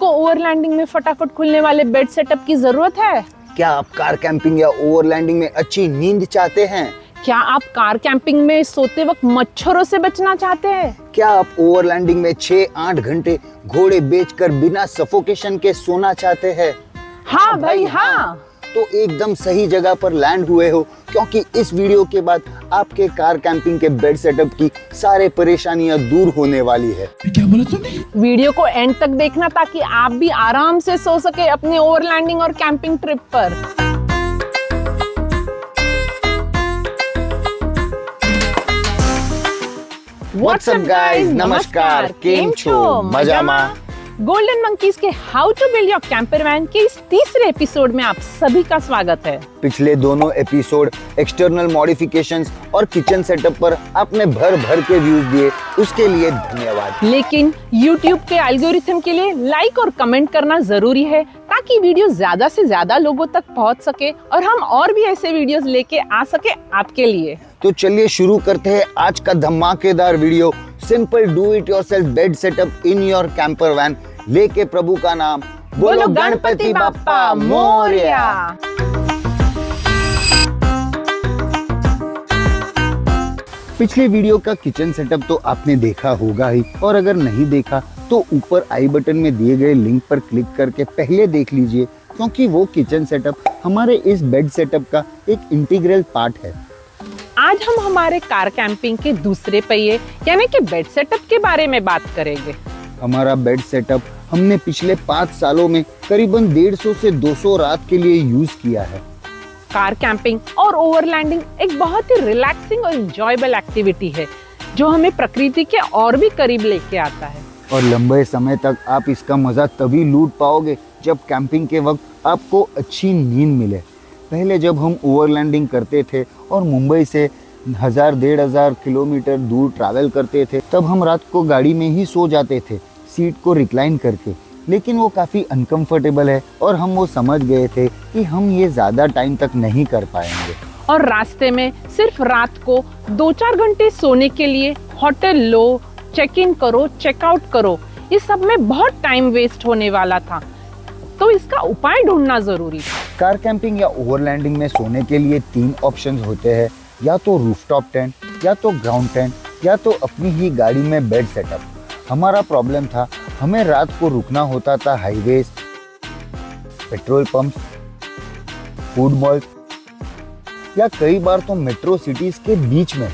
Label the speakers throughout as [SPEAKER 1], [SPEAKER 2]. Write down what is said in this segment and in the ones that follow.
[SPEAKER 1] आपको ओवरलैंडिंग में फटाफट खुलने वाले बेड सेटअप की जरूरत है?
[SPEAKER 2] क्या आप कार कैंपिंग या ओवरलैंडिंग में अच्छी नींद चाहते हैं?
[SPEAKER 1] क्या आप कार कैंपिंग में सोते वक्त मच्छरों से बचना चाहते हैं?
[SPEAKER 2] क्या आप ओवरलैंडिंग में 6-8 घंटे घोड़े बेचकर बिना सफोकेशन के सोना चाहते हैं?
[SPEAKER 1] हाँ भाई हाँ।
[SPEAKER 2] तो एकदम सही जगह पर लैंड हुए हो, क्योंकि इस वीडियो के बाद आपके कार कैंपिंग के बेड सेटअप की सारे परेशानियां दूर होने वाली है।
[SPEAKER 3] क्या बोला तूने?
[SPEAKER 1] वीडियो को एंड तक देखना ताकि आप भी आराम से सो सके अपने ओवरलैंडिंग और कैंपिंग ट्रिप पर।
[SPEAKER 2] What's up guys? नमस्कार, केम छो? मजामा?
[SPEAKER 1] गोल्डन मंकीज के how to build your camper van के इस तीसरे एपिसोड में आप सभी का स्वागत है।
[SPEAKER 2] पिछले दोनों एपिसोड एक्सटर्नल मॉडिफिकेशंस और किचन सेटअप पर आपने भर भर के व्यूज दिए, उसके लिए धन्यवाद।
[SPEAKER 1] लेकिन YouTube के एल्गोरिथम के लिए लाइक और कमेंट करना जरूरी है ताकि वीडियो ज्यादा से ज्यादा लोगों तक पहुंच सके और हम और भी ऐसे वीडियोस लेके आ सके आपके लिए।
[SPEAKER 2] तो चलिए शुरू करते हैं आज का धमाकेदार वीडियो। Simple do it yourself bed setup in your camper van, लेके प्रभु का नाम बोलो गणपति बाप्पा मोरया। पिछले वीडियो का किचन सेटअप तो आपने देखा होगा ही, और अगर नहीं देखा तो ऊपर आई बटन में दिए गए लिंक पर क्लिक करके पहले देख लीजिए, क्योंकि वो किचन सेटअप हमारे इस बेड सेटअप का एक इंटीग्रल पार्ट है।
[SPEAKER 1] आज हम हमारे कार कैंपिंग के दूसरे पहिए यानी कि बेड सेटअप के बारे में बात करेंगे।
[SPEAKER 2] हमारा बेड सेटअप हमने पिछले 5 सालों में करीबन 150 से 200 रात के लिए यूज किया है।
[SPEAKER 1] कार कैंपिंग और ओवरलैंडिंग एक बहुत ही रिलैक्सिंग और एंजॉयबल एक्टिविटी है जो हमें प्रकृति के और भी करीब लेके आता है। और
[SPEAKER 2] लंबे समय तक आप इसका मजा तभी लूट पाओगे जब कैंपिंग के वक्त आपको अच्छी नींद मिले। पहले जब हम ओवरलैंडिंग करते थे और मुंबई से 1000-1500 किलोमीटर दूर ट्रैवल करते थे, तब हम रात को गाड़ी में ही सो जाते थे सीट को रिक्लाइन करके। लेकिन वो काफ़ी अनकंफर्टेबल है और हम वो समझ गए थे कि हम ये ज़्यादा टाइम तक नहीं कर पाएंगे।
[SPEAKER 1] और रास्ते में सिर्फ रात को 2-4 घंटे सोने के लिए होटल लो, चेक इन करो, चेकआउट करो, इस सब में बहुत टाइम वेस्ट होने वाला था, तो इसका उपाय ढूंढना जरूरी था।
[SPEAKER 2] कार कैंपिंग या ओवरलैंडिंग में सोने के लिए 3 ऑप्शंस होते हैं, या तो रूफटॉप टेंट, या तो ग्राउंड टेंट, या तो अपनी ही गाड़ी में बेड सेटअप। हमारा प्रॉब्लम था, हमें रात को रुकना होता था highways, petrol pump, food mall, या कई बार तो मेट्रो सिटीज के बीच में।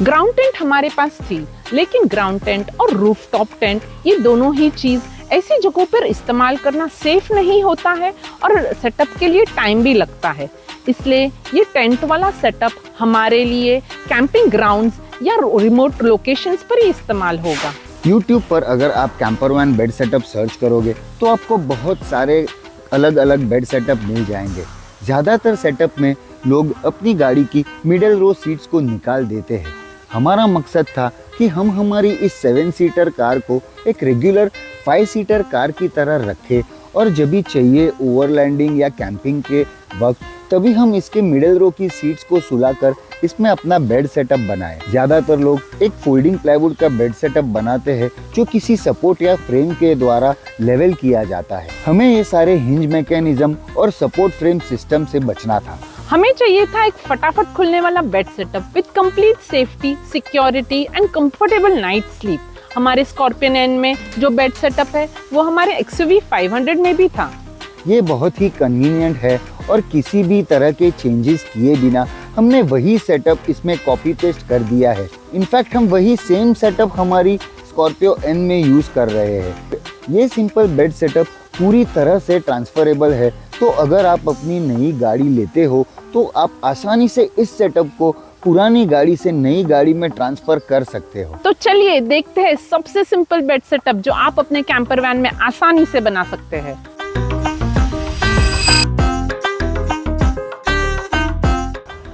[SPEAKER 1] ग्राउंड टेंट हमारे पास थी, लेकिन ग्राउंड टेंट और रूफटॉप टेंट ये दोनों ही चीज ऐसी जगहों पर इस्तेमाल करना सेफ नहीं होता है और सेटअप के लिए टाइम भी लगता है। इसलिए ये टेंट वाला सेटअप हमारे लिए कैंपिंग ग्राउंड्स या रिमोट लोकेशंस पर ही इस्तेमाल होगा।
[SPEAKER 2] YouTube पर अगर आप camper van bed setup search करोगे तो आपको बहुत सारे अलग अलग बेड सेटअप मिल जाएंगे। ज़्यादातर सेटअप में लोग अपनी गाड़ी की मिडिल रो सीट्स को निकाल देते हैं। हमारा मकसद था कि हम हमारी इस 7 सीटर कार को एक रेगुलर 5 सीटर कार की तरह रखें, और जब भी चाहिए ओवरलैंडिंग या कैंपिंग के वक्त तभी हम इसके मिडिल रो की सीट्स को सुलाकर इसमें अपना बेड सेटअप बनाएं। ज़्यादातर लोग एक फोल्डिंग प्लाईवुड का बेड सेटअप बनाते हैं जो किसी सपोर्ट या फ्रेम के द्वारा लेवल किया जाता है। हमें ये सारे हिंज मैकेनिज्म और सपोर्ट फ्रेम सिस्टम से बचना था।
[SPEAKER 1] हमें चाहिए था एक फटाफट खुलने वाला bed setup with complete safety, security and comfortable night sleep. हमारे स्कॉर्पियन एन में जो बेड सेटअप है वो हमारे XUV 500 में भी था।
[SPEAKER 2] ये बहुत ही कन्वीनियंट है और किसी भी तरह के चेंजेस किए बिना हमने वही सेटअप इसमें कॉपी पेस्ट कर दिया है। इनफैक्ट हम वही सेम सेटअप हमारी स्कॉर्पियो एन में यूज कर रहे हैं। ये सिंपल बेड सेटअप पूरी तरह से ट्रांसफरेबल है, तो अगर आप अपनी नई गाड़ी लेते हो तो आप आसानी से इस सेटअप को पुरानी गाड़ी से नई गाड़ी में ट्रांसफर कर सकते हो।
[SPEAKER 1] तो चलिए देखते हैं सबसे सिंपल बेड सेटअप जो आप अपने कैंपर वैन में आसानी से बना सकते हैं।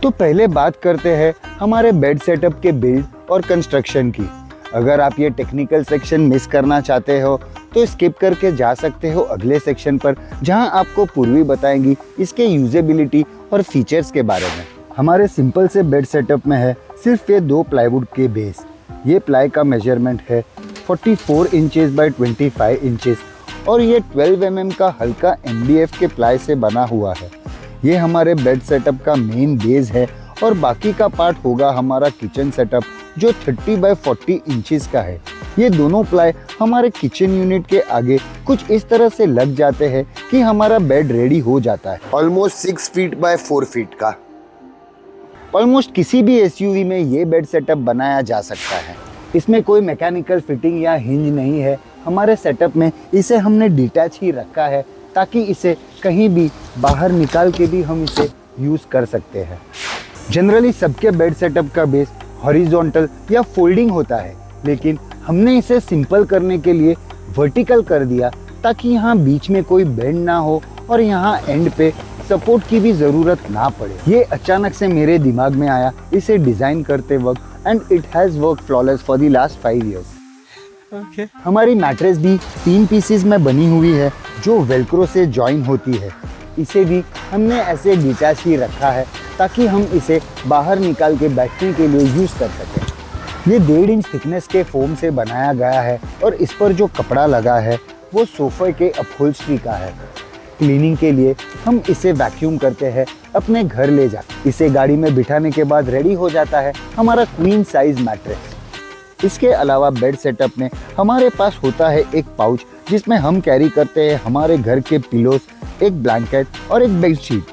[SPEAKER 2] तो पहले बात करते हैं हमारे बेड सेटअप के बिल्ड और कंस्ट्रक्शन की। अगर आप ये टेक्निकल सेक्शन मिस करना चाहते हो तो स्किप करके जा सकते हो अगले सेक्शन पर, जहां आपको पूर्वी बताएंगी इसके यूजेबिलिटी और फीचर्स के बारे में। हमारे सिंपल से बेड सेटअप में है सिर्फ ये 2 प्लाईवुड के बेस। ये प्लाई का मेजरमेंट है 44 इंचेस बाय 25 इंचेस और ये 12 mm का हल्का MDF के प्लाई से बना हुआ है। ये हमारे बेड सेटअप का मेन बेस है और बाकी का पार्ट होगा हमारा किचन सेटअप जो 30 बाय 40 इंचेस का है। ये दोनों प्लाई हमारे किचन यूनिट के आगे कुछ इस तरह से लग जाते हैं कि हमारा बेड रेडी हो जाता है।
[SPEAKER 3] ऑलमोस्ट 6 फीट बाय 4 फीट का।
[SPEAKER 2] ऑलमोस्ट किसी भी SUV में ये बेड सेटअप बनाया जा सकता है। इसमें कोई मैकेनिकल फिटिंग या हिंज नहीं है। हमारे सेटअप में इसे हमने डिटैच ही रखा है ताकि इसे कहीं भी बाहर निकाल के भी हम इसे यूज़ कर सकते हैं। जनरली सबके बेड सेटअप का बेस हॉरिजॉन्टल या फोल्डिंग होता है, लेकिन हमने इसे सिंपल करने के लिए वर्टिकल कर दिया ताकि यहाँ बीच में कोई बेंड ना हो और यहाँ एंड पे सपोर्ट की भी ज़रूरत ना पड़े। ये अचानक से मेरे दिमाग में आया इसे डिज़ाइन करते वक्त and it has work flawless for the last 5 years। हमारी मैट्रेस भी 3 पीसेस में बनी हुई है जो वेलक्रो से जॉइन होती है। इसे भी हमने ऐसे डिटैच ही रखा है ताकि हम इसे बाहर निकाल के बैठने के लिए यूज़ कर सकें। ये 1.5 इंच थिकनेस के फोम से बनाया गया है और इस पर जो कपड़ा लगा है वो सोफे के अपहोल्स्ट्री का है। क्लीनिंग के लिए हम इसे वैक्यूम करते हैं अपने घर ले जाकर। इसे गाड़ी में बिठाने के बाद रेडी हो जाता है हमारा क्वीन साइज मैट्रेस। इसके अलावा बेड सेटअप में हमारे पास होता है एक पाउच जिसमें हम कैरी करते हैं हमारे घर के पिलोस, एक ब्लैंकेट और एक बेडशीट।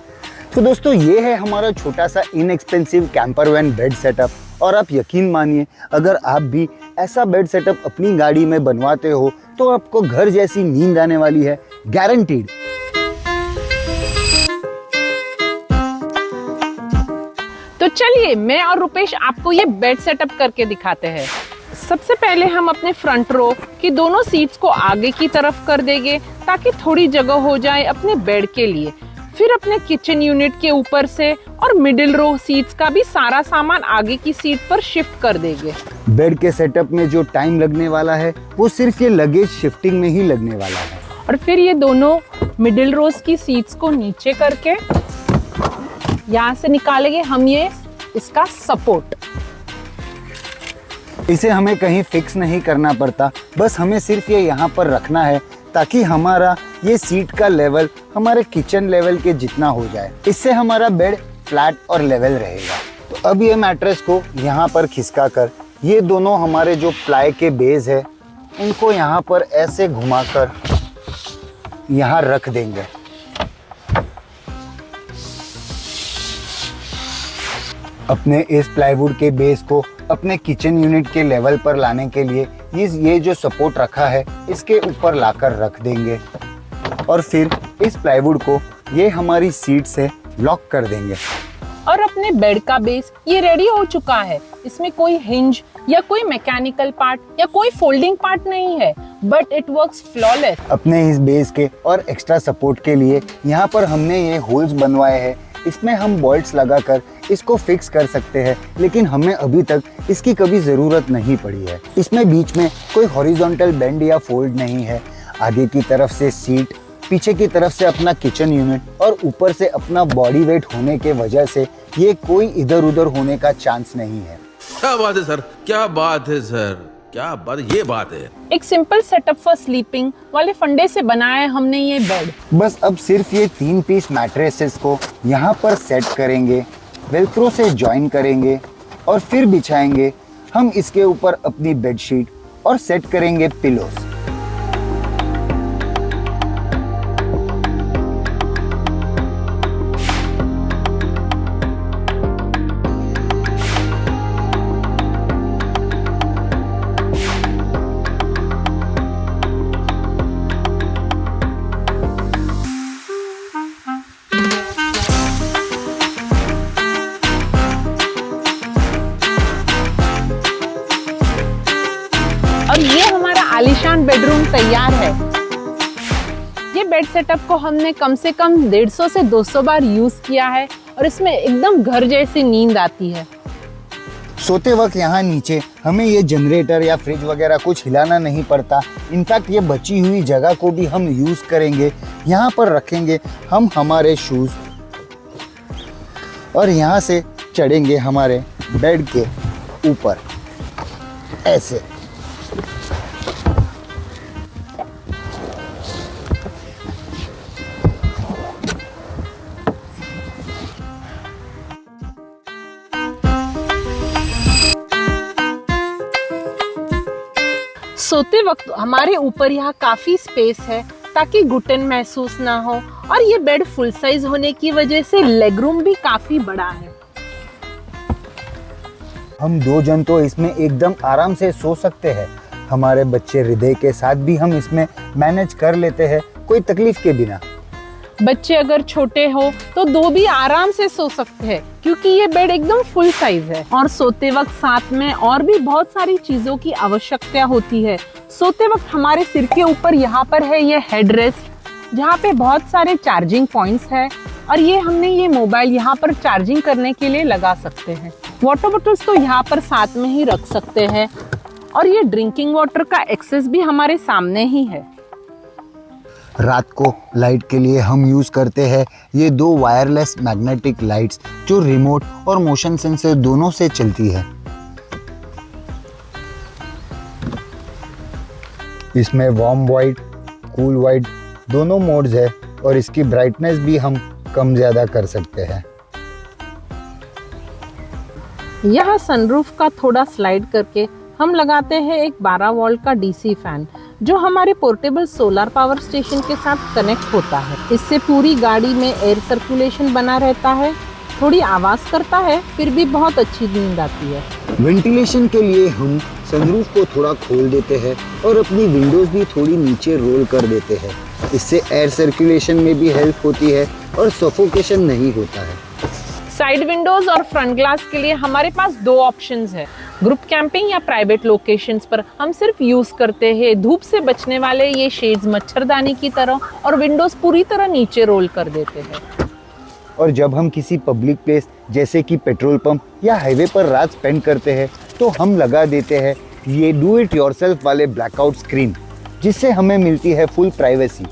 [SPEAKER 2] तो दोस्तों ये है हमारा छोटा सा inexpensive camper van bed setup. और आप यकीन मानिए अगर आप भी ऐसा बेड सेटअप अपनी गाड़ी में बनवाते हो तो आपको घर जैसी नींद आने वाली है, गारंटीड।
[SPEAKER 1] तो चलिए मैं और रुपेश आपको ये बेड सेटअप करके दिखाते हैं। सबसे पहले हम अपने फ्रंट रो की दोनों सीट्स को आगे की तरफ कर देंगे ताकि थोड़ी जगह हो जाए अपने बेड के लिए। फिर अपने किचन यूनिट के ऊपर से और मिडिल रो सीट्स का भी सारा सामान आगे की सीट पर शिफ्ट कर देंगे।
[SPEAKER 2] बेड के सेटअप में जो टाइम लगने वाला है वो सिर्फ ये लगेज शिफ्टिंग में ही लगने वाला है।
[SPEAKER 1] और फिर ये दोनों मिडिल रोज की सीट्स को नीचे करके यहाँ से निकालेंगे हम ये इसका सपोर्ट।
[SPEAKER 2] इसे हमें कहीं फिक्स नहीं करना पड़ता, बस हमें सिर्फ ये यहाँ पर रखना है ताकि हमारा ये सीट का लेवल हमारे किचन लेवल के जितना हो जाए। इससे हमारा बेड फ्लैट और लेवल रहेगा। तो अब ये मैट्रेस को यहाँ पर खिसका कर ये दोनों हमारे जो प्लाई के बेस है उनको यहाँ पर ऐसे घुमाकर यहाँ रख देंगे। अपने इस प्लाईवुड के बेस को अपने किचन यूनिट के लेवल पर लाने के लिए ये जो सपोर्ट रखा है इसके ऊपर लाकर रख देंगे और फिर इस प्लाईवुड को ये हमारी सीट से लॉक कर देंगे।
[SPEAKER 1] और अपने बेड का बेस ये रेडी हो चुका है। इसमें कोई हिंज या कोई मैकेनिकल पार्ट या कोई फोल्डिंग पार्ट नहीं है, बट इट वर्क्स फ्लॉलेस।
[SPEAKER 2] अपने इस बेस के और एक्स्ट्रा सपोर्ट के लिए यहाँ पर हमने ये होल्स बनवाए हैं। इसमें हम बोल्ट्स लगाकर इसको फिक्स कर सकते हैं, लेकिन हमें अभी तक इसकी कभी ज़रूरत नहीं पड़ी है। इसमें बीच में कोई हॉरिजॉन्टल बेंड या फोल्ड नहीं है। आगे की तरफ से सीट, पीछे की तरफ से अपना किचन यूनिट और ऊपर से अपना बॉडी वेट होने के वजह से ये कोई इधर उधर होने का चांस नहीं है।
[SPEAKER 4] क्या बात है सर, क्या बात है सर, क्या बात, ये बात है।
[SPEAKER 1] एक सिंपल सेटअप फॉर स्लीपिंग वाले फंडे से बनाया है हमने ये बेड।
[SPEAKER 2] बस अब सिर्फ ये 3 पीस मैट्रेसेस को यहाँ पर सेट करेंगे, वेलक्रो से जॉइन करेंगे और फिर बिछाएंगे हम इसके ऊपर अपनी बेडशीट और सेट करेंगे पिलोस।
[SPEAKER 1] और ये हमारा आलीशान बेडरूम तैयार है। ये बेड सेटअप को हमने कम से कम 150 से 200 बार यूज किया है और इसमें एकदम घर जैसी नींद आती है।
[SPEAKER 2] सोते वक्त यहाँ नीचे हमें ये जनरेटर या फ्रिज वगैरह कुछ हिलाना नहीं पड़ता। इनफैक्ट ये बची हुई जगह को भी हम यूज़ करेंगे। यहाँ पर रखेंगे हम हमारे शूज़ और यहाँ से चढ़ेंगे हमारे बेड के ऊपर ऐसे।
[SPEAKER 1] सोते वक्त हमारे ऊपर यहाँ काफी स्पेस है ताकि घुटन महसूस ना हो, और ये बेड फुल साइज होने की वजह से लेग रूम भी काफी बड़ा है।
[SPEAKER 2] हम 2 जन तो इसमें एकदम आराम से सो सकते हैं। हमारे बच्चे हृदय के साथ भी हम इसमें मैनेज कर लेते हैं, कोई तकलीफ के बिना।
[SPEAKER 1] बच्चे अगर छोटे हो तो 2 भी आराम से सो सकते हैं, क्योंकि ये बेड एकदम फुल साइज है। और सोते वक्त साथ में और भी बहुत सारी चीजों की आवश्यकता होती है। सोते वक्त हमारे सिर के ऊपर यहाँ पर है ये हेड रेस्ट, जहाँ पे बहुत सारे चार्जिंग पॉइंट्स है, और ये हमने ये मोबाइल यहाँ पर चार्जिंग करने के लिए लगा सकते हैं। वाटर बॉटल्स तो यहाँ पर साथ में ही रख सकते हैं, और ये ड्रिंकिंग वाटर का एक्सेस भी हमारे सामने ही है।
[SPEAKER 2] रात को लाइट के लिए हम यूज़ करते हैं ये 2 वायरलेस मैग्नेटिक लाइट्स जो रिमोट और मोशन सेंसर दोनों से चलती है। इसमें वार्म वाइट, कूल वाइट दोनों मोड्स है, और इसकी ब्राइटनेस भी हम कम ज़्यादा कर सकते हैं।
[SPEAKER 1] यहाँ सनरूफ का थोड़ा स्लाइड करके हम लगाते हैं एक 12 वोल्ट का डीसी फैन, जो हमारे पोर्टेबल सोलर पावर स्टेशन के साथ कनेक्ट होता है। इससे पूरी गाड़ी में एयर सर्कुलेशन बना रहता है। थोड़ी आवाज़ करता है, फिर भी बहुत अच्छी नींद आती है।
[SPEAKER 2] वेंटिलेशन के लिए हम सनरूफ को थोड़ा खोल देते हैं और अपनी विंडोज भी थोड़ी नीचे रोल कर देते हैं। इससे एयर सर्कुलेशन में भी हेल्प होती है और सफोकेशन नहीं होता है।
[SPEAKER 1] साइड विंडोज और फ्रंट ग्लास के लिए हमारे पास 2 ऑप्शंस है। ग्रुप कैंपिंग या प्राइवेट लोकेशंस पर हम सिर्फ यूज करते हैं धूप से बचने वाले ये शेड्स मच्छरदानी की तरह, और विंडोज पूरी तरह नीचे रोल कर देते हैं।
[SPEAKER 2] और जब हम किसी पब्लिक प्लेस जैसे कि पेट्रोल पंप या हाईवे पर रात स्पेंड करते हैं तो हम लगा देते हैं ये डू इट योरसेल्फ वाले ब्लैकआउट स्क्रीन, जिससे हमें मिलती है फुल प्राइवेसी।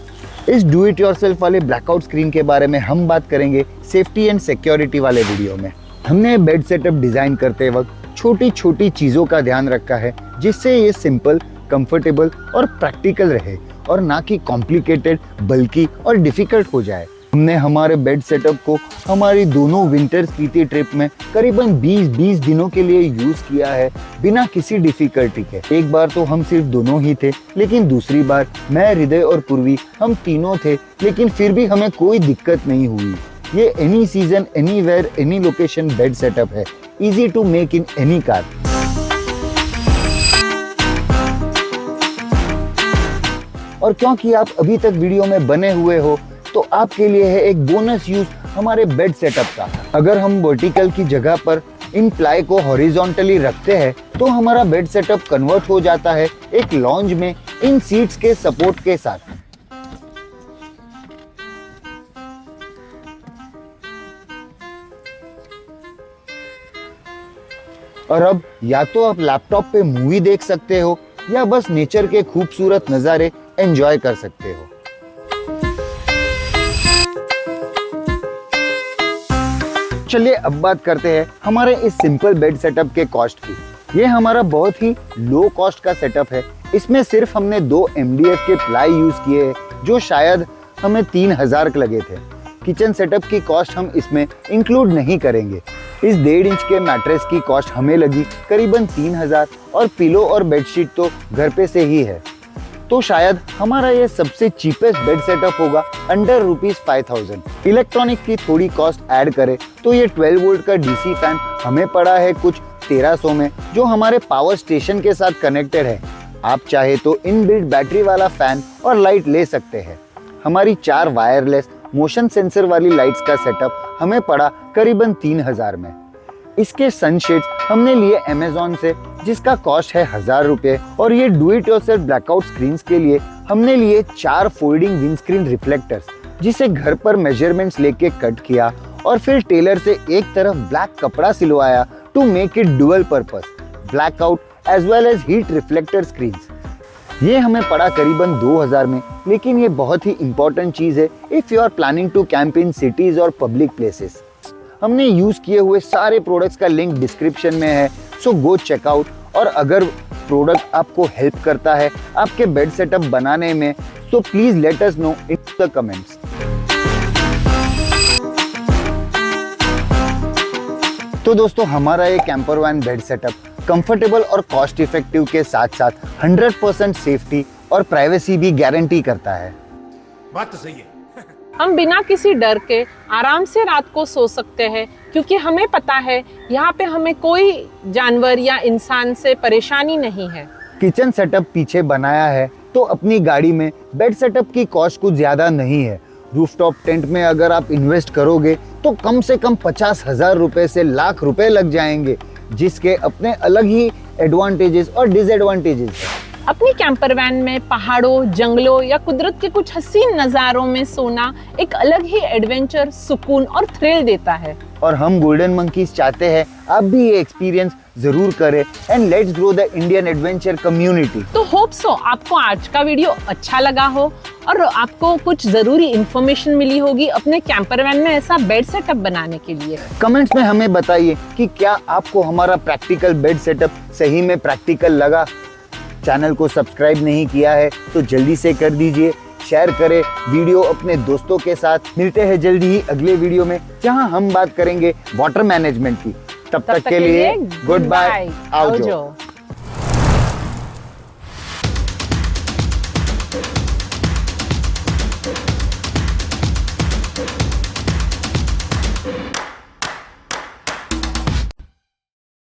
[SPEAKER 2] इस डू इट योरसेल्फ वाले ब्लैकआउट स्क्रीन के बारे में हम बात करेंगे सेफ्टी एंड सिक्योरिटी वाले वीडियो में। हमने बेड सेटअप डिज़ाइन करते वक्त छोटी छोटी चीज़ों का ध्यान रखा है, जिससे ये सिंपल, कंफर्टेबल और प्रैक्टिकल रहे, और ना कि कॉम्प्लिकेटेड, बल्कि और डिफ़िकल्ट हो जाए। हमने हमारे बेड सेटअप को हमारी दोनों विंटर स्पीति ट्रिप में करीबन 20 दिनों के लिए यूज़ किया है, बिना किसी डिफ़िकल्टी के। एक बार तो हम सिर्फ दोनों ही थे, लेकिन दूसरी बार मैं, हृदय और पूर्वी हम तीनों थे, लेकिन फिर भी हमें कोई दिक्कत नहीं हुई। ये any season, anywhere, any location bed setup है, easy to make in any car. और क्योंकि आप अभी तक वीडियो में बने हुए हो, तो आपके लिए है एक बोनस यूज हमारे बेड सेटअप का। अगर हम वर्टिकल की जगह पर इन प्लाई को हॉरिजॉन्टली रखते हैं तो हमारा बेड सेटअप कन्वर्ट हो जाता है एक लॉन्ज में इन सीट्स के सपोर्ट के साथ। और अब या तो आप लैपटॉप पे मूवी देख सकते हो या बस नेचर के खूबसूरत नज़ारे एंजॉय कर सकते हो। चलिए अब बात करते हैं हमारे इस सिंपल बेड सेटअप के कॉस्ट की। ये हमारा बहुत ही लो कॉस्ट का सेटअप है। इसमें सिर्फ हमने 2 MDF के प्लाई यूज किए हैं, जो शायद हमें 3000 लगे थे। किचन सेटअप की कॉस्ट हम इसमें इंक्लूड नहीं करेंगे। इस 1.5 इंच के मैट्रेस की कॉस्ट हमें लगी करीबन 3000, और पिलो और बेडशीट तो घर पे से ही है। तो शायद हमारा ये सबसे चीपेस्ट बेड सेटअप होगा अंडर ₹5000। इलेक्ट्रॉनिक की थोड़ी कॉस्ट ऐड करें तो ये 12 वोल्ट का डीसी फैन हमें पड़ा है कुछ 1300 में, जो हमारे पावर स्टेशन के साथ कनेक्टेड है। आप चाहे तो इनबिल्ट बैटरी वाला फैन और लाइट ले सकते हैं। हमारी 4 वायरलेस मोशन सेंसर वाली लाइट्स का सेटअप हमें पड़ा करीबन 3000 में। इसके सनशेड्स हमने लिए अमेज़न से, जिसका कॉस्ट है ₹1000, और ये do it yourself blackout screens के लिए हमने लिए 4 फोल्डिंग विंडस्क्रीन रिफ्लेक्टर्स, जिसे घर पर मेजरमेंट्स लेके कट किया और फिर टेलर से एक तरफ ब्लैक कपड़ा सिलवाया to make it dual purpose blackout as well as heat reflector screens. ये हमें पड़ा करीबन 2000 में, लेकिन ये बहुत ही इंपॉर्टेंट चीज़ है if you are planning to camp in cities और पब्लिक प्लेसेस। हमने यूज़ किए हुए सारे प्रोडक्ट्स का लिंक डिस्क्रिप्शन में है, सो गो चेकआउट। और अगर प्रोडक्ट आपको हेल्प करता है आपके बेड सेटअप बनाने में, so please let us know in the comments. तो दोस्तों, हमारा ये camper van bed setup comfortable और कॉस्ट इफेक्टिव के साथ साथ 100% सेफ्टी और प्राइवेसी भी गारंटी करता है।
[SPEAKER 4] बात तो सही है।
[SPEAKER 1] हम बिना किसी डर के आराम से रात को सो सकते हैं, क्योंकि हमें पता है यहाँ पे हमें कोई जानवर या इंसान से परेशानी नहीं है।
[SPEAKER 2] किचन सेटअप पीछे बनाया है तो अपनी गाड़ी में बेड सेटअप की कॉस्ट कुछ ज़्यादा नहीं है। रूफटॉप टेंट में अगर आप इन्वेस्ट करोगे तो कम से कम 50,000 रुपए से लाख रुपए लग जाएंगे, जिसके अपने अलग ही एडवांटेजेस और डिसएडवांटेजेस हैं।
[SPEAKER 1] अपनी कैंपर वैन में पहाड़ों, जंगलों या कुदरत के कुछ हसीन नज़ारों में सोना एक अलग ही एडवेंचर, सुकून और थ्रिल देता है।
[SPEAKER 2] और हम गोल्डन मंकीज चाहते हैं आप भी ये एक्सपीरियंस जरूर करें and let's grow the Indian adventure community.
[SPEAKER 1] तो होप सो आपको आज का वीडियो अच्छा लगा हो और आपको कुछ जरूरी इंफॉर्मेशन मिली होगी अपने कैंपर वैन में ऐसा बेड सेटअप बनाने के लिए।
[SPEAKER 2] कमेंट्स में हमें बताइए कि क्या आपको हमारा प्रैक्टिकल बेड सेटअप सही में प्रैक्टिकल लगा। चैनल को सब्सक्राइब नहीं किया है तो जल्दी से कर दीजिए, शेयर करें वीडियो अपने दोस्तों के साथ। मिलते हैं जल्दी ही अगले वीडियो में, जहां हम बात करेंगे वाटर मैनेजमेंट की। तब तक के लिए गुड बाय, आओ जो।